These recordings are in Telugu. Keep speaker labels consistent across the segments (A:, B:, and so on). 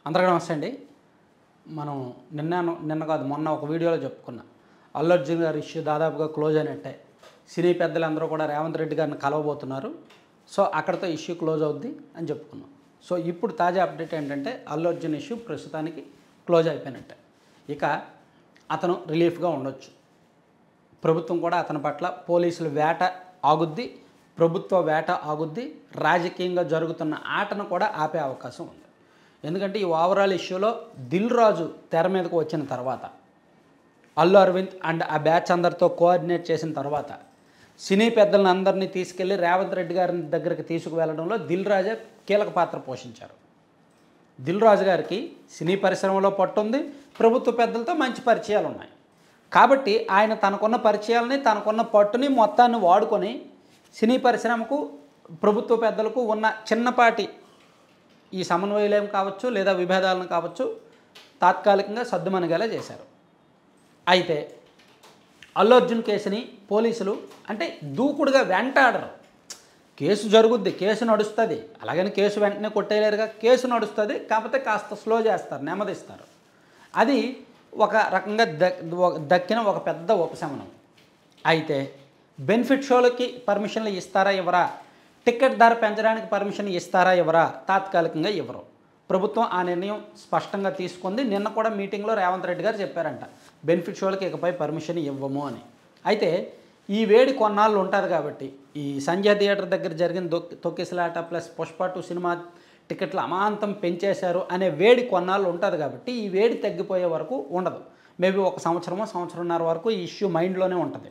A: అందరికీ నమస్తే అండి. మనం నిన్న కాదు మొన్న ఒక వీడియోలో చెప్పుకున్నా, అల్లు అర్జున్ గారి ఇష్యూ దాదాపుగా క్లోజ్ అయినట్టే. సినీ పెద్దలందరూ కూడా రేవంత్ రెడ్డి గారిని కలవబోతున్నారు. సో అక్కడితో ఇష్యూ క్లోజ్ అవుద్ది అని చెప్పుకున్నాం. సో ఇప్పుడు తాజా అప్డేట్ ఏంటంటే అల్లు అర్జున్ ఇష్యూ ప్రస్తుతానికి క్లోజ్ అయిపోయినట్టే. ఇక అతను రిలీఫ్గా ఉండొచ్చు. ప్రభుత్వం కూడా అతని పట్ల పోలీసుల వేట ఆగుద్ది, ప్రభుత్వ వేట ఆగుద్ది, రాజకీయంగా జరుగుతున్న ఆటను కూడా ఆపే అవకాశం ఉంది. ఎందుకంటే ఈ ఓవరాల్ ఇష్యూలో దిల్ రాజు తెర మీదకు వచ్చిన తర్వాత, అల్లు అరవింద్ అండ్ ఆ బ్యాచ్ అందరితో కోఆర్డినేట్ చేసిన తర్వాత, సినీ పెద్దలను అందరినీ తీసుకెళ్లి రేవంత్ రెడ్డి గారి దగ్గరికి తీసుకువెళ్ళడంలో దిల్ రాజే కీలక పాత్ర పోషించారు. దిల్ రాజు గారికి సినీ పరిశ్రమలో పట్టుంది, ప్రభుత్వ పెద్దలతో మంచి పరిచయాలు ఉన్నాయి. కాబట్టి ఆయన తనకున్న పరిచయాలని, తనకున్న పట్టుని మొత్తాన్ని వాడుకొని సినీ పరిశ్రమకు, ప్రభుత్వ పెద్దలకు ఉన్న చిన్నపాటి ఈ సమన్వయాలేం కావచ్చు లేదా విభేదాలను కావచ్చు తాత్కాలికంగా సద్దుమణిగేలా చేశారు. అయితే అల్లు అర్జున్ కేసుని పోలీసులు అంటే దూకుడుగా వెంటాడరు. కేసు జరుగుద్ది, కేసు నడుస్తుంది, అలాగని కేసు వెంటనే కొట్టేయలేరుగా. కేసు నడుస్తుంది, కాకపోతే కాస్త స్లో చేస్తారు, నెమ్మదిస్తారు. అది ఒక రకంగా దక్కిన ఒక పెద్ద ఉపశమనం. అయితే బెనిఫిట్ షోలకి పర్మిషన్లు ఇస్తారా ఇవ్వరా, టికెట్ ధర పెంచడానికి పర్మిషన్ ఇస్తారా ఇవ్వరా, తాత్కాలికంగా ఇవ్వరు. ప్రభుత్వం ఆ నిర్ణయం స్పష్టంగా తీసుకుంది. నిన్న కూడా మీటింగ్లో రేవంత్ రెడ్డి గారు చెప్పారంట, బెనిఫిట్ షోలకి ఇకపై పర్మిషన్ ఇవ్వము అని. అయితే ఈ వేడి కొన్నాళ్ళు ఉంటుంది కాబట్టి, ఈ సంజయ్ థియేటర్ దగ్గర జరిగిన తొక్కిసలాట ప్లస్ పుష్ప 2 సినిమా టికెట్లు అమాంతం పెంచేశారు అనే వేడి కొన్నాళ్ళు ఉంటుంది కాబట్టి ఈ వేడి తగ్గిపోయే వరకు ఉండదు. మేబీ ఒక సంవత్సరన్నర వరకు ఈ ఇష్యూ మైండ్లోనే ఉంటుంది.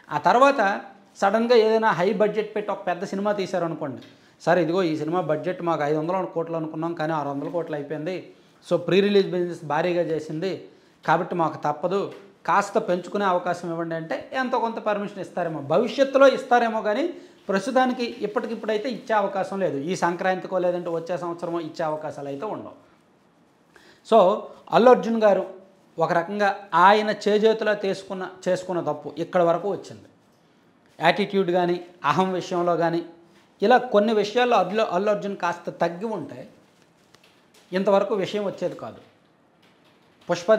A: ఆ తర్వాత సడన్గా ఏదైనా హై బడ్జెట్ పెట్టి ఒక పెద్ద సినిమా తీశారనుకోండి, సార్ ఇదిగో ఈ సినిమా బడ్జెట్ మాకు 500 కోట్లు అనుకున్నాం కానీ 600 కోట్లు అయిపోయింది, సో ప్రీ రిలీజ్ బిజినెస్ భారీగా చేసింది కాబట్టి మాకు తప్పదు, కాస్త పెంచుకునే అవకాశం ఇవ్వండి అంటే ఎంతో కొంత పర్మిషన్ ఇస్తారేమో, భవిష్యత్తులో ఇస్తారేమో. కానీ ప్రస్తుతానికి ఇప్పటికిప్పుడైతే ఇచ్చే అవకాశం లేదు. ఈ సంక్రాంతికో లేదంటే వచ్చే సంవత్సరమో ఇచ్చే అవకాశాలు అయితే ఉండవు. సో అల్లు అర్జున్ గారు ఒక రకంగా ఆయన చేజేతులా చేసుకున్న తప్పు ఇక్కడ వరకు వచ్చింది. యాటిట్యూడ్ కానీ, అహం విషయంలో కానీ, ఇలా కొన్ని విషయాల్లో అల్లు అర్జున్ కాస్త తగ్గి ఉంటే ఇంతవరకు విషయం వచ్చేది కాదు. పుష్ప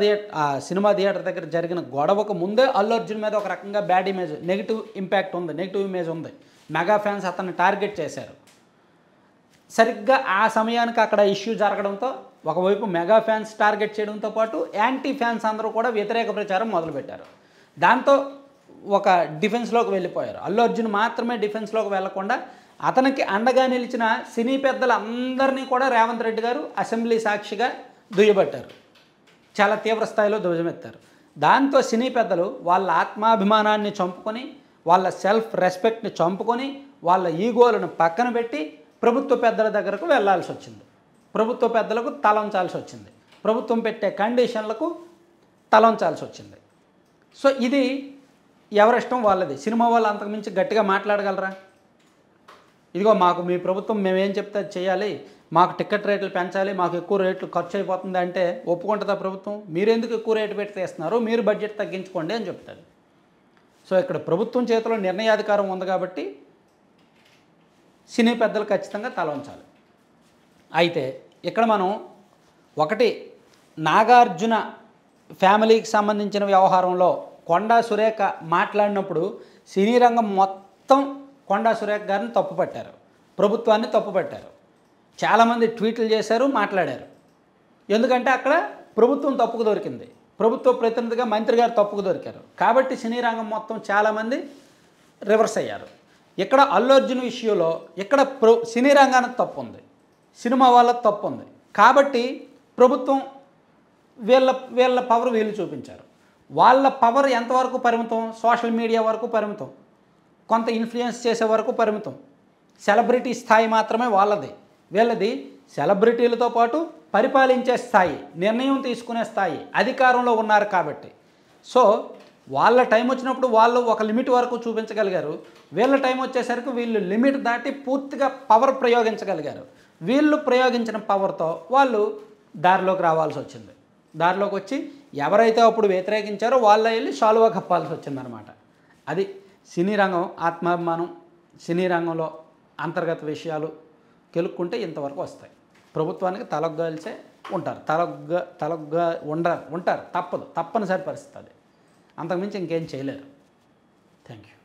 A: సినిమా థియేటర్ దగ్గర జరిగిన గొడవకు ముందే అల్లు అర్జున్ మీద ఒక రకంగా బ్యాడ్ ఇమేజ్, నెగిటివ్ ఇంపాక్ట్ ఉంది, నెగిటివ్ ఇమేజ్ ఉంది. మెగా ఫ్యాన్స్ అతన్ని టార్గెట్ చేశారు. సరిగ్గా ఆ సమయానికి అక్కడ ఇష్యూ జరగడంతో ఒకవైపు మెగా ఫ్యాన్స్ టార్గెట్ చేయడంతో పాటు యాంటీ ఫ్యాన్స్ అందరూ కూడా వ్యతిరేక ప్రచారం మొదలుపెట్టారు. దాంతో ఒక డిఫెన్స్లోకి వెళ్ళిపోయారు. అల్లు అర్జున్ మాత్రమే డిఫెన్స్లోకి వెళ్లకుండా అతనికి అండగా నిలిచిన సినీ పెద్దలందరినీ కూడా రేవంత్ రెడ్డి గారు అసెంబ్లీ సాక్షిగా దుయ్యబట్టారు, చాలా తీవ్ర స్థాయిలో ధ్వజమెత్తారు. దాంతో సినీ పెద్దలు వాళ్ళ ఆత్మాభిమానాన్ని చంపుకొని, వాళ్ళ సెల్ఫ్ రెస్పెక్ట్ని చంపుకొని, వాళ్ళ ఈగోలను పక్కన పెట్టి ప్రభుత్వ పెద్దల దగ్గరకు వెళ్లాల్సి వచ్చింది. ప్రభుత్వ పెద్దలకు తలంచాల్సి వచ్చింది. ప్రభుత్వం పెట్టే కండిషన్లకు తలంచాల్సి వచ్చింది. సో ఇది ఎవరిష్టం వాళ్ళది. సినిమా వాళ్ళు అంతకుమించి గట్టిగా మాట్లాడగలరా? ఇదిగో మాకు మీ ప్రభుత్వం మేమేం చెప్తే చేయాలి, మాకు టికెట్ రేట్లు పెంచాలి, మాకు ఎక్కువ రేట్లు ఖర్చు అయిపోతుంది అంటే ఒప్పుకుంటుందా ప్రభుత్వం? మీరెందుకు ఎక్కువ రేటు పెట్టి తీస్తున్నారు, మీరు బడ్జెట్ తగ్గించుకోండి అని చెప్తారు. సో ఇక్కడ ప్రభుత్వం చేతిలో నిర్ణయాధికారం ఉంది కాబట్టి సినీ పెద్దలు ఖచ్చితంగా తల ఉంచాలి. అయితే ఇక్కడ మనం ఒకటి, నాగార్జున ఫ్యామిలీకి సంబంధించిన వ్యవహారంలో కొండా సురేఖ మాట్లాడినప్పుడు సినీ రంగం మొత్తం కొండా సురేఖ గారిని తప్పుపట్టారు, ప్రభుత్వాన్ని తప్పుపట్టారు. చాలామంది ట్వీట్లు చేశారు, మాట్లాడారు. ఎందుకంటే అక్కడ ప్రభుత్వం తప్పుకు దొరికింది, ప్రభుత్వ ప్రతినిధిగా మంత్రి గారు తప్పుకు దొరికారు. కాబట్టి సినీ రంగం మొత్తం చాలామంది రివర్స్ అయ్యారు. ఇక్కడ అల్లు అర్జున్ విషయంలో ఇక్కడ సినీ రంగానికి తప్పు ఉంది, సినిమా వాళ్ళకి తప్పు ఉంది. కాబట్టి ప్రభుత్వం వీళ్ళ పవర్ వీళ్ళు చూపించారు. వాళ్ళ పవర్ ఎంతవరకు పరిమితం? సోషల్ మీడియా వరకు పరిమితం, కొంత ఇన్ఫ్లుయెన్స్ చేసే వరకు పరిమితం. సెలబ్రిటీ స్థాయి మాత్రమే వాళ్ళది. వీళ్ళది సెలబ్రిటీలతో పాటు పరిపాలించే స్థాయి, నిర్ణయం తీసుకునే స్థాయి, అధికారంలో ఉన్నారు కాబట్టి. సో వాళ్ళ టైం వచ్చినప్పుడు వాళ్ళు ఒక లిమిట్ వరకు చూపించగలిగారు. వీళ్ళ టైం వచ్చేసరికి వీళ్ళు లిమిట్ దాటి పూర్తిగా పవర్ ప్రయోగించగలిగారు. వీళ్ళు ప్రయోగించిన పవర్తో వాళ్ళు దారిలోకి రావాల్సి వచ్చింది. దారిలోకి వచ్చి ఎవరైతే అప్పుడు వ్యతిరేకించారో వాళ్ళ వెళ్ళి శాలువా కప్పాల్సి వచ్చిందనమాట. అది సినీ రంగం ఆత్మాభిమానం, సినీ రంగంలో అంతర్గత విషయాలు కెలుక్కుంటే ఇంతవరకు వస్తాయి. ప్రభుత్వానికి తలొగ్గాల్సే ఉంటారు. తలగ్గా ఉంటారు. తప్పనిసరి పరిస్థితి అది. అంతకుమించి ఇంకేం చేయలేరు. Thank you.